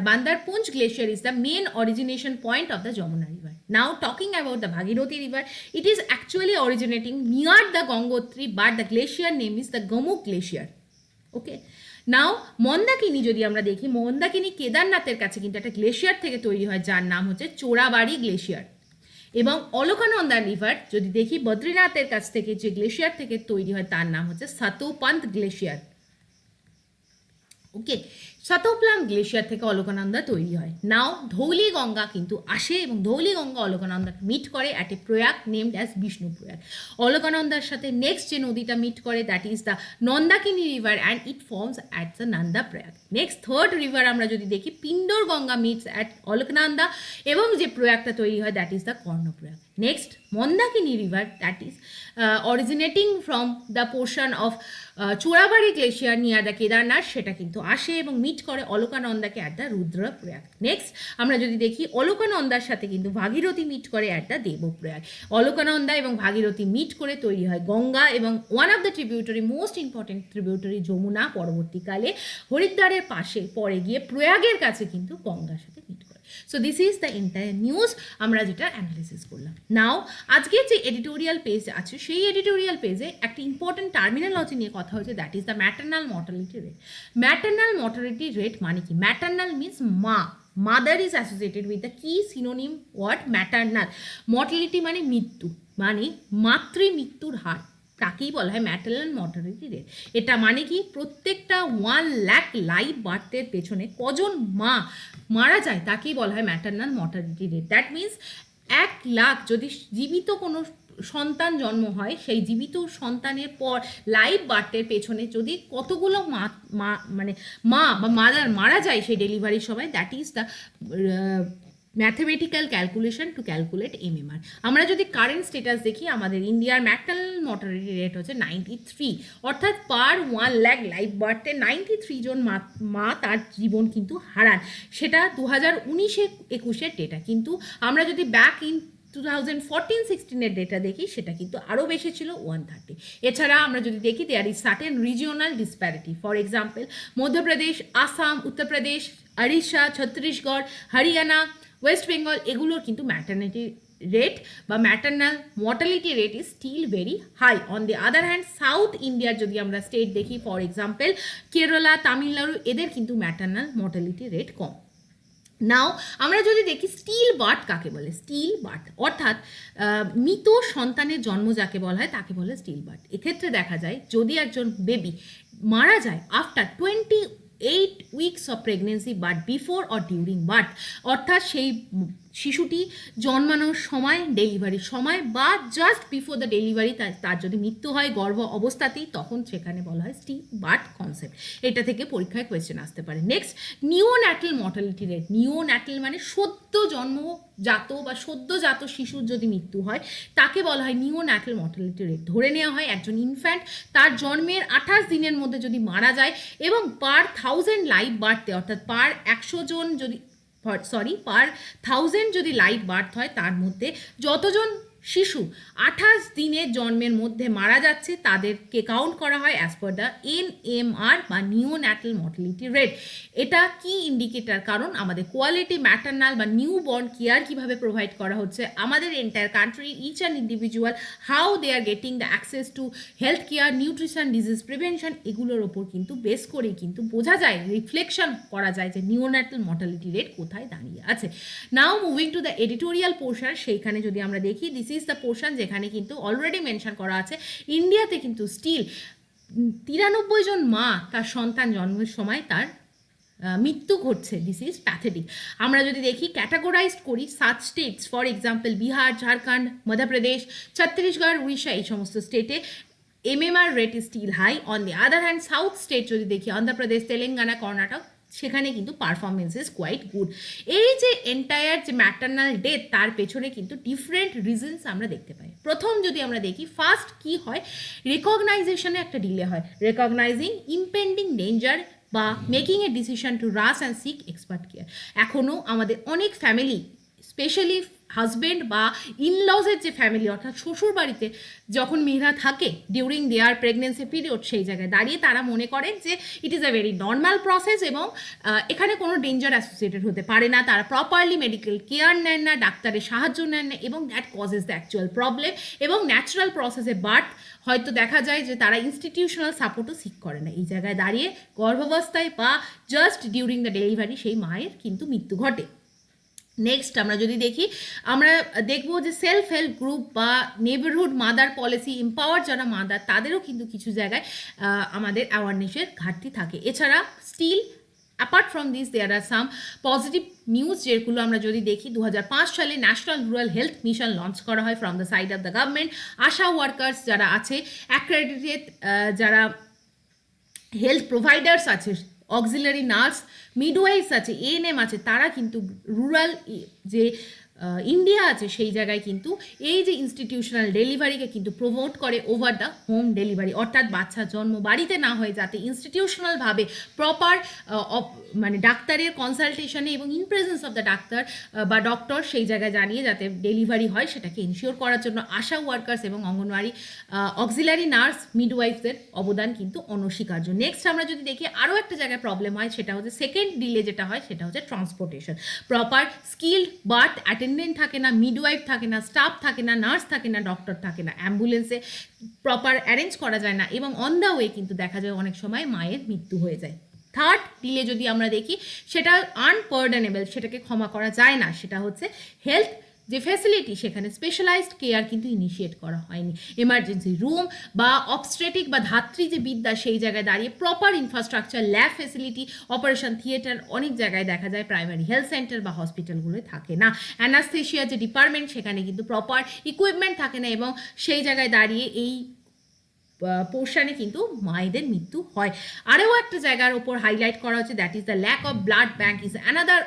বান্দারপুঞ্জ glacier is the main origination point of the Jamuna river. Now talking about the Bhagirathi river, it is actually originating near the Gangotri, but the glacier name is the Gamuk glacier. Okay. নাও মন্দাকিনী যদি আমরা দেখি, মন্দাকিনী কেদারনাথের কাছে কিন্তু একটা glacier থেকে তৈরি হয় যার নাম হচ্ছে চোরাবাড়ি গ্লেশিয়ার। এবং অলকানন্দা রিভার যদি দেখি বদ্রীনাথের কাছ থেকে যে গ্লেশিয়ার থেকে তৈরি হয় তার নাম হচ্ছে সাতোপান্ত গ্লেশিয়ার। ওকে, সাতোপান্ত গ্লেশিয়ার থেকে অলকানন্দা তৈরি হয়। নাও ধৌলি গঙ্গা কিন্তু আসে এবং ধৌলি গঙ্গা অলকানন্দাকে মিট করে at a Prayag named as Vishnu Prayag. অলকানন্দার সাথে নেক্সট যে নদীটা মিট করে that is the Nandakini river and it forms at the Nanda Prayag. Next third river আমরা যদি দেখি পিন্ডোর গঙ্গা মিটস অ্যাট অলকানন্দা এবং যে প্রয়াগটা তৈরি হয় that is the Karnaprayag. Next Mandakini river that is originating from the portion of Chorabari glacier near the Kedarnath, সেটা কিন্তু আসে এবং মিট করে অলকানন্দাকে অ্যাট দ্য রুদ্রপ্রয়াগ। নেক্সট আমরা যদি দেখি অলকানন্দার সাথে কিন্তু ভাগীরথী মিট করে অ্যাট দ্য দেবপ্রয়াগ। অলকানন্দা এবং ভাগীরথী মিট করে তৈরি হয় গঙ্গা এবং one of the tributary, most important tributary Yamuna, পরবর্তীকালে হরিদ্বারের পাশে পরে গিয়ে প্রয়াগের কাছে কিন্তু গঙ্গার সাথে মিট করে। So this is the entire news আমরা যেটা অ্যানালিসিস করলাম। নাও আজকে যে এডিটোরিয়াল পেজ আছে সেই এডিটোরিয়াল পেজে একটা ইম্পর্টেন্ট টার্মিনোলজি নিয়ে কথা হয়েছে, that is the maternal mortality rate. Maternal mortality rate মানে কি? ম্যাটার্নাল মিনস মা, mother is associated with the কি সিনোনিম ওয়ার্ড ম্যাটার্নাল। মর্টালিটি মানে মৃত্যু, মানে মাতৃ মৃত্যুর হার, তাকেই বলা হয় ম্যাটার্নাল মর্টালিটি রেট। এটা মানে কি? প্রত্যেকটা 1 লাখ লাইভ বার্থের পেছনে কজন মা মারা যায় তাকেই বলা হয় maternal mortality rate. That means 1 lakh যদি জীবিত কোনো সন্তান জন্ম হয়, সেই জীবিত সন্তানের পর লাইভ বার্থের পেছনে যদি কতগুলো মানে মা বা মাদার মারা যায় সেই ডেলিভারির সময়, that is the mathematical calculation to calculate MMR। আমরা যদি কারেন্ট স্টেটাস দেখি, আমাদের ইন্ডিয়ার ম্যাটার্নাল মর্টালিটি রেট হচ্ছে 93, অর্থাৎ পার 1 লাখ লাইভ বার্থে 93 জন মা তার জীবন কিন্তু হারান। সেটা 2019-21 ডেটা, কিন্তু আমরা যদি ব্যাক ইন 2014-16 ডেটা দেখি সেটা কিন্তু আরও বেশি ছিল, 130। এছাড়া আমরা যদি দেখি there is certain regional disparity. For example Madhya Pradesh, Assam, Uttar Pradesh, Orissa, Chhattisgarh, Haryana, West Bengal, এগুলোর কিন্তু ম্যাটার্নিটি রেট বা maternal mortality rate is still very high. On the other hand south ইন্ডিয়ার যদি আমরা স্টেট দেখি, ফর এক্সাম্পল কেরালা, তামিলনাড়ু, এদের কিন্তু ম্যাটার্নাল মর্টালিটি রেট কম। নাও আমরা যদি দেখি স্টিল বার্থ কাকে বলে? স্টিল বার্থ অর্থাৎ মৃত সন্তানের জন্ম যাকে বলা হয় তাকে বলে স্টিল বার্থ। এক্ষেত্রে দেখা যায় যদি একজন বেবি মারা যায় after 28 weeks of pregnancy but before or during birth, অর্থাৎ সেই শিশুটি জন্মানোর সময়, ডেলিভারির সময় বা জাস্ট বিফোর দ্য ডেলিভারি তার যদি মৃত্যু হয় গর্ভ অবস্থাতেই, তখন সেখানে বলা হয় স্টিল বার্থ কনসেপ্ট। এটা থেকে পরীক্ষায় কোয়েশ্চেন আসতে পারে। Next neonatal mortality rate. Neonatal মানে সদ্য জন্মজাত বা সদ্যজাত শিশুর যদি মৃত্যু হয় তাকে বলা হয় নিওন্যাটাল মর্টালিটি রেট। ধরে নেওয়া হয় একজন ইনফ্যান্ট তার জন্মের 28 দিনের মধ্যে যদি মারা যায় এবং পার 1000 লাইভ বার্থে, অর্থাৎ পার 100 জন যদি পার 1000 যদি লাইভ বার্থ হয় তার মধ্যে যতজন শিশু 28 দিনের জন্মের মধ্যে মারা যাচ্ছে তাদেরকে কাউন্ট করা হয় অ্যাজ পার দ্য NMR বা নিওন্যাটাল মর্টালিটি রেট। এটা কি ইন্ডিকেটার? কারণ আমাদের কোয়ালিটি ম্যাটার্নাল বা নিউ বর্ন কেয়ার কীভাবে প্রোভাইড করা হচ্ছে আমাদের entire country, each and individual, how they are getting the access to health care, nutrition, disease prevention, এগুলোর ওপর কিন্তু বেস করেই কিন্তু বোঝা যায়, রিফ্লেকশন করা যায় যে নিওন্যাটাল মর্টালিটি রেট কোথায় দাঁড়িয়ে আছে। নাও moving to the editorial portion, সেইখানে যদি আমরা দেখি দিস ইজ দ্য পোর্শন যেখানে কিন্তু অলরেডি মেনশন করা আছে ইন্ডিয়াতে কিন্তু স্টিল 93 জন মা তার সন্তান জন্মের সময় তার মৃত্যু ঘটছে, দিস ইজ প্যাথেটিক। আমরা যদি দেখি ক্যাটাগরাইজ করি such states, for example Bihar, Jharkhand, Madhya Pradesh, Chhattisgarh, Orissa, এই সমস্ত স্টেটে MMR rate is still high. On the other hand south state যদি দেখি অন্ধ্রপ্রদেশ, তেলেঙ্গানা, কর্ণাটক, সেখানে কিন্তু পারফরমেন্স ইজ কোয়াইট গুড। এই যে এন্টায়ার যে ম্যাটার্নাল ডেথ, তার পেছনে কিন্তু ডিফারেন্ট রিজনস আমরা দেখতে পাই। প্রথম যদি আমরা দেখি, ফার্স্ট কি হয়, রেকগনাইজেশনে একটা ডিলে হয়, রেকগনাইজিং ইম্পেন্ডিং ডেঞ্জার বা making a decision to rush and seek expert care. এখনও আমাদের অনেক ফ্যামিলি, স্পেশালি হাজব্যান্ড বা ইনলজের যে ফ্যামিলি, অর্থাৎ শ্বশুর বাড়িতে যখন মেয়েরা থাকে ডিউরিং দেয়ার প্রেগনেন্সি পিরিয়ড, সেই জায়গায় দাঁড়িয়ে তারা মনে করেন যে it is a very normal process এবং এখানে কোনো ডেঞ্জার অ্যাসোসিয়েটেড হতে পারে না। তারা প্রপারলি মেডিকেল কেয়ার নেন না, ডাক্তারের সাহায্য নেন না, এবং that causes the actual problem. এবং ন্যাচারাল প্রসেসে বার্থ হয়তো দেখা যায় যে তারা ইনস্টিটিউশনাল সাপোর্টও সিক করে না। এই জায়গায় দাঁড়িয়ে গর্ভাবস্থায় বা জাস্ট ডিউরিং দ্য ডেলিভারি সেই মায়ের কিন্তু মৃত্যু ঘটে। নেক্সট আমরা যদি দেখি, আমরা দেখব যে সেলফ হেল্প গ্রুপ বা নেবারহুড মাদার পলিসি, এম্পাওয়ার যারা মাদার, তাদেরও কিন্তু কিছু জায়গায় আমাদের অ্যাওয়ারনেসের ঘাটতি থাকে। এছাড়া still apart from this there are some positive news, যেগুলো আমরা যদি দেখি 2005 সালে national rural health mission launch করা হয় from the side of the government. ASHA workers যারা আছে, অ্যাক্রেডিটেড যারা হেলথ প্রোভাইডার্স আছে, অক্সিলারি নার্স, মিডওয়াইফস আছে, ANM আছে, তারা কিন্তু রুরাল যে ইন্ডিয়া আছে সেই জায়গায় কিন্তু এই যে ইনস্টিটিউশনাল ডেলিভারিকে কিন্তু প্রমোট করে ওভার দ্য হোম ডেলিভারি, অর্থাৎ বাচ্চা জন্ম বাড়িতে না হয়ে যাতে ইনস্টিটিউশনালভাবে প্রপার মানে ডাক্তারের কনসালটেশনে এবং in presence of the doctor বা ডক্টর সেই জায়গায় জানিয়ে যাতে ডেলিভারি হয়, সেটাকে ইনশিওর করার জন্য আশা ওয়ার্কার্স এবং অঙ্গনওয়াড়ি অক্সিলারি নার্স, মিডওয়াইফসের অবদান কিন্তু অনস্বীকার্য। নেক্সট আমরা যদি দেখি আরও একটা জায়গায় প্রবলেম হয়, সেটা হচ্ছে সেকেন্ড ডিলে যেটা হয় সেটা হচ্ছে transportation. Proper skilled birth attendant থাকে না, মিডওয়াইফ থাকে না, স্টাফ থাকে না, নার্স থাকে না, ডক্টর থাকে না, অ্যাম্বুলেন্সে প্রপার অ্যারেঞ্জ করা যায় না, এবং অন দ্য ওয়ে কিন্তু দেখা যায় অনেক সময় মায়ের মৃত্যু হয়ে যায়। থার্ড ডিলে যদি আমরা দেখি, সেটা আনপার্ডনেবল, সেটাকে ক্ষমা করা যায় না, সেটা হচ্ছে হেলথ যে ফ্যাসিলিটি, সেখানে স্পেশালাইজড কেয়ার কিন্তু ইনিশিয়েট করা হয়নি। এমার্জেন্সি রুম বা অবস্ট্রেটিক বা ধাত্রী যে বিদ্যা, সেই জায়গায় দাঁড়িয়ে proper infrastructure, lab facility, operation theatre অনেক জায়গায় দেখা যায় প্রাইমারি হেলথ সেন্টার বা হসপিটালগুলোয় থাকে না। অ্যানাস্থেশিয়া যে ডিপার্টমেন্ট, সেখানে কিন্তু প্রপার ইকুইপমেন্ট থাকে না, এবং সেই জায়গায় দাঁড়িয়ে এই পোর্শনে কিন্তু মায়েদের মৃত্যু হয়। আরও একটা জায়গার ওপর হাইলাইট করা হচ্ছে, that is the lack of blood bank is another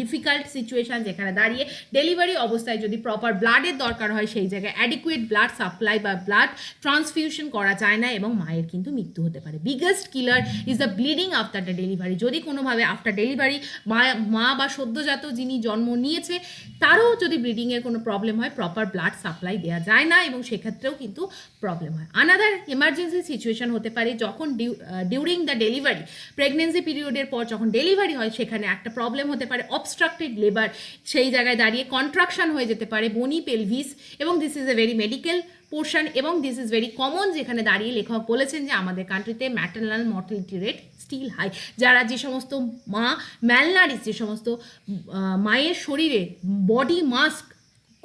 difficult situation, যেখানে দাঁড়িয়ে ডেলিভারি অবস্থায় যদি প্রপার ব্লাডের দরকার হয়, সেই জায়গায় অ্যাডিকুয়েট ব্লাড সাপ্লাই বা ব্লাড ট্রান্সফিউশন করা যায় না, এবং মায়ের কিন্তু মৃত্যু হতে পারে। Biggest killer is the bleeding after the delivery. যদি কোনোভাবে আফটার ডেলিভারি মা বা সদ্যজাত যিনি জন্ম নিয়েছে তারও যদি ব্লিডিংয়ের কোনো প্রবলেম হয়, প্রপার ব্লাড সাপ্লাই দেওয়া যায় না, এবং সেক্ষেত্রেও কিন্তু প্রবলেম হয়। আনাদার এমার্জেন্সি সিচুয়েশন হতে পারে যখন ডিউরিং দ্য ডেলিভারি, প্রেগনেন্সি পিরিয়ডের পর যখন ডেলিভারি হয়, সেখানে একটা প্রবলেম হতে পারে অবস্ট্রাক্টেড লেবার, সেই জায়গায় দাঁড়িয়ে কন্ট্রাকশন হয়ে যেতে পারে বনি পেলভিস, এবং this is a very medical portion, এবং দিস ইজ ভেরি কমন, যেখানে দাঁড়িয়ে লেখক বলেছেন যে আমাদের কান্ট্রিতে maternal mortality rate still high. যারা যে সমস্ত মা ম্যালনারিস, যে সমস্ত মায়ের শরীরে বডি মাস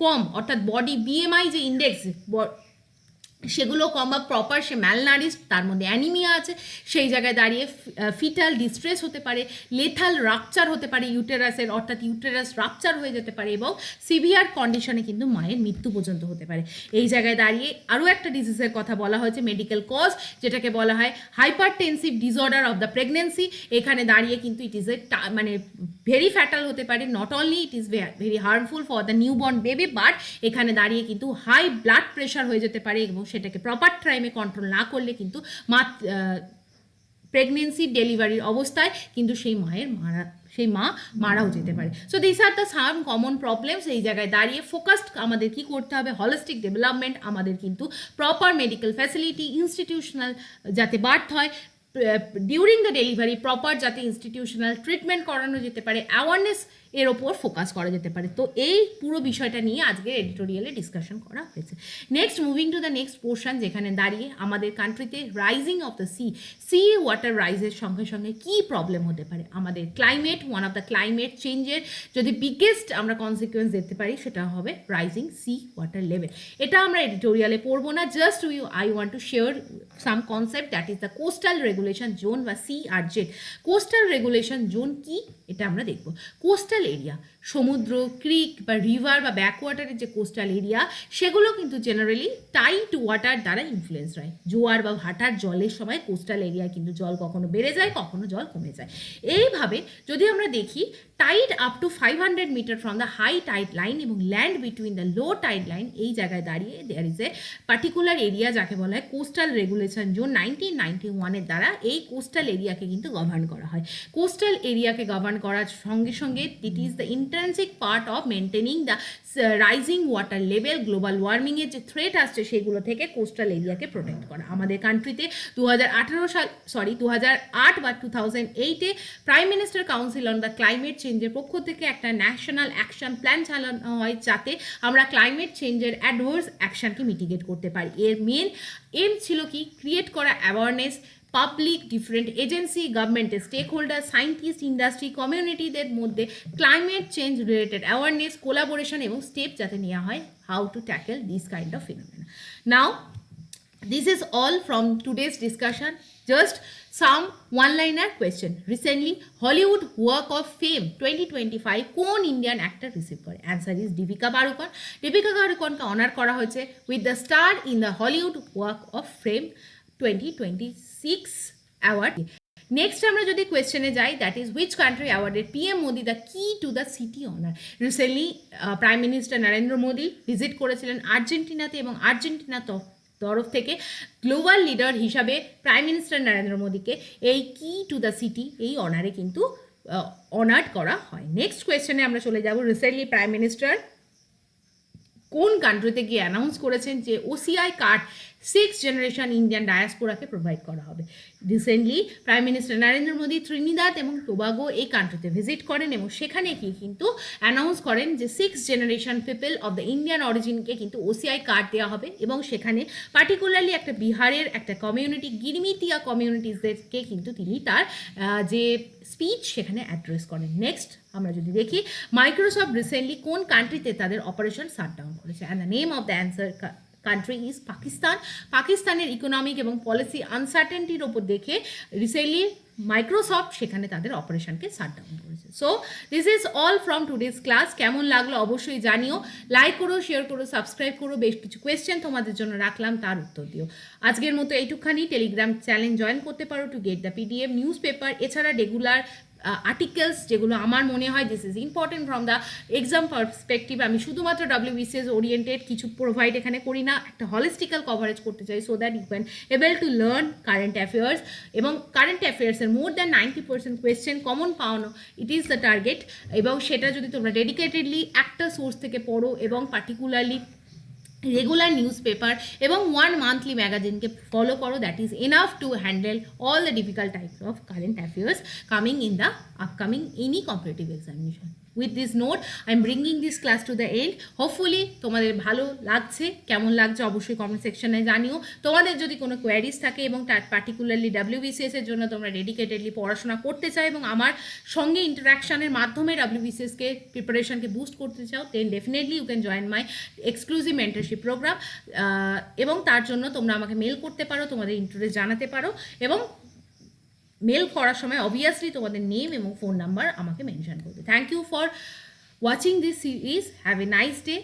কম, অর্থাৎ বডি BMI যে ইন্ডেক্স সেগুলো কম বা প্রপার সে ম্যালনারিস্ট, তার মধ্যে অ্যানিমিয়া আছে, সেই জায়গায় দাঁড়িয়ে ফিটাল ডিস্ট্রেস হতে পারে, লেথাল রাপচার হতে পারে ইউটেরাসের, অর্থাৎ ইউটেরাস রাপচার হয়ে যেতে পারে, এবং সিভিয়ার কন্ডিশনে কিন্তু মায়ের মৃত্যু পর্যন্ত হতে পারে। এই জায়গায় দাঁড়িয়ে আরও একটা ডিজিজের কথা বলা হয়েছে, মেডিকেল কজ, যেটাকে বলা হয় hypertensive disorder of the pregnancy. এখানে দাঁড়িয়ে কিন্তু ইট ইজ এ মানে ভেরি ফ্যাটাল হতে পারে, not only it is very harmful for the newborn baby, but এখানে দাঁড়িয়ে কিন্তু হাই ব্লাড প্রেশার হয়ে যেতে পারে, এবং সেটাকে প্রপার টাইমে কন্ট্রোল না করলে কিন্তু প্রেগনেন্সি ডেলিভারির অবস্থায় কিন্তু সেই মা মারাও যেতে পারে। So this are the some common problems. এই জায়গায় দাঁড়িয়ে ফোকাসড আমাদের কি করতে হবে, হলিস্টিক ডেভেলপমেন্ট, আমাদের কিন্তু প্রপার মেডিকেল ফ্যাসিলিটি, ইনস্টিটিউশনাল যাতে বার্থ হয়, ডিউরিং দ্য ডেলিভারি প্রপার যাতে ইনস্টিটিউশনাল ট্রিটমেন্ট করানো যেতে পারে, অ্যাওয়ারনেস এর ওপর ফোকাস করা যেতে পারে। তো এই পুরো বিষয়টা নিয়ে আজকে এডিটোরিয়ালে ডিসকাশন করা হয়েছে। Next moving to the next portion, যেখানে দাঁড়িয়ে আমাদের কান্ট্রিতে rising of the sea water রাইজের সঙ্গে সঙ্গে কী প্রবলেম হতে পারে। আমাদের climate, one of the climate চেঞ্জের যদি বিগেস্ট আমরা কনসিকুয়েন্স দেখতে পারি, সেটা হবে রাইজিং সি ওয়াটার লেভেল। এটা আমরা এডিটোরিয়ালে পড়বো না, just I want to share some concept that is the coastal regulation zone বা CRZ. কোস্টাল রেগুলেশন জোন কি এটা আমরা দেখব। কোস্টাল এরিয়া সমুদ্র, ক্রিক বা রিভার বা ব্যাকওয়াটারের যে কোস্টাল এরিয়া সেগুলো কিন্তু জেনারেলি টাইট ওয়াটার দ্বারা ইনফ্লুয়েন্স হয়। জোয়ার বা ভাটার জলের সময় কোস্টাল এরিয়ায় কিন্তু জল কখনো বেড়ে যায়, কখনো জল কমে যায়। এইভাবে যদি আমরা দেখি tide up to 500 metre from the high tide line এবং land between the low tide line, এই জায়গায় দাঁড়িয়ে there is a particular area যাকে বলা হয় কোস্টাল রেগুলেশন জোন। 1991 দ্বারা এই কোস্টাল এরিয়াকে কিন্তু গভর্ন করা হয়। কোস্টাল এরিয়াকে গভর্ন করার সঙ্গে সঙ্গে it is the intrinsic part of maintaining the rising water level, global ওয়ার্মিংয়ের যে থ্রেট আসছে সেগুলো থেকে কোস্টাল এরিয়াকে প্রোটেক্ট করা। আমাদের কান্ট্রিতে 2008 বা 2008-এ prime minister council on the climate চেঞ্জের পক্ষ থেকে একটা ন্যাশনাল অ্যাকশন প্ল্যান চালানো হয় যাতে আমরা ক্লাইমেট চেঞ্জের অ্যাডভার্স অ্যাকশনকে মিটিগেট করতে পারি। এর মেন এম ছিল কি, ক্রিয়েট করা অ্যাওয়ারনেস, পাবলিক, ডিফারেন্ট এজেন্সি, গভর্নমেন্টের স্টেক হোল্ডার, সায়েন্টিস্ট, ইন্ডাস্ট্রি, কমিউনিটিদের মধ্যে climate change related awareness, collaboration এবং স্টেপ যাতে নেওয়া হয় how to tackle this kind of ফিনোমেনা। Now this is all from today's discussion. Just some one-liner question. Recently, Hollywood Walk of Fame 2025 কোন Indian actor receive করে? Answer is Deepika Padukone. Deepika পাড়ুকনকে honour করা হয়েছে with the star in the Hollywood walk of fame 2026 award. Next আমরা যদি কোয়েশ্চেনে যাই, that is which country awarded PM Modi the key to the city honour? Recently prime minister Narendra Modi visit করেছিলেন আর্জেন্টিনাতে এবং আর্জেন্টিনা তরফ থেকে গ্লোবাল লিডার হিসাবে প্রাইম মিনিস্টার নরেন্দ্র মোদীকে এই কি টু দ্য সিটি এই অনারে কিন্তু অনার্ড করা হয়। নেক্সট কোয়েশ্চেনে আমরা চলে যাব। রিসেন্টলি প্রাইম মিনিস্টার কোন কান্ট্রিতে গিয়ে অ্যানাউন্স করেছেন যে OCI card 6th generation Indian ডায়াসপোরাকে প্রোভাইড করা হবে? Recently prime minister Narendra Modi Trinidad এবং টোবাগো এই কান্ট্রিতে ভিজিট করেন এবং সেখানে কি কিন্তু অ্যানাউন্স করেন যে 6th generation people of the Indian অরিজিনকে কিন্তু ওসিআই কার্ড দেওয়া হবে এবং সেখানে পার্টিকুলারলি একটা বিহারের একটা কমিউনিটি, গিরিমিতিয়া কমিউনিটিসদেরকে কিন্তু তিনি তার যে স্পিচ সেখানে অ্যাড্রেস করেন। নেক্সট আমরা যদি দেখি, মাইক্রোসফট রিসেন্টলি কোন কান্ট্রিতে তাদের অপারেশন শাটডাউন করেছে? And the name of the answer country is Pakistan. পাকিস্তানের ইকোনমিক এবং পলিসি আনসার্টেনটির ওপর দেখে রিসেন্টলি মাইক্রোসফট সেখানে তাদের অপারেশনকে শাটডাউন করেছে। So this is all from today's class. কেমন লাগলো অবশ্যই জানিও, লাইক করো, শেয়ার করো, সাবস্ক্রাইব করো। বেশ কিছু কোয়েশ্চেন তোমাদের জন্য রাখলাম, তার উত্তর দিও। আজকের মতো এইটুখানি। টেলিগ্রাম চ্যানেল জয়েন করতে পারো to get the PDF, news paper, এছাড়া রেগুলার আর্টিকেলস যেগুলো আমার মনে হয় this is important from the exam perspective. আমি শুধুমাত্র WBCS ওরিয়েন্টেড কিছু প্রোভাইড এখানে করি না, একটা হলিস্টিক্যাল কভারেজ করতে চাই so that you can able to learn current affairs. এবং কারেন্ট অ্যাফেয়ার্সের মোর দ্যান 90% কোয়েশ্চেন কমন পাওয়ানো ইট ইজ দ্য টার্গেট। এবং সেটা যদি তোমরা ডেডিকেটেডলি একটা সোর্স থেকে পড়ো এবং পার্টিকুলারলি রেগুলার নিউজ পেপার এবং 1 মান্থলি ম্যাগাজিনকে ফলো করো, that is enough to handle all the difficult types of current affairs coming in the upcoming any competitive examination. With this note I am bringing this class to the end. Hopefully তোমাদের ভালো লাগছে, কেমন লাগছে অবশ্যই comment সেকশনে জানিও। তোমাদের যদি কোনো কোয়ারিজ থাকে এবং তার পার্টিকুলারলি WBCS এর জন্য তোমরা ডেডিকেটেডলি পড়াশোনা করতে চাও এবং আমার সঙ্গে ইন্টারাকশানের মাধ্যমে WBCSকে প্রিপারেশনকে বুস্ট করতে চাও, then definitely you can join my exclusive mentorship program. এবং তার জন্য তোমরা আমাকে মেল করতে পারো, তোমাদের ইন্টারেস্ট জানাতে পারো এবং মেল করার সময় অবভিয়াসলি তোমাদের নেম এবং ফোন নাম্বার আমাকে মেনশন করবে। Thank you for watching this series. Have a nice day.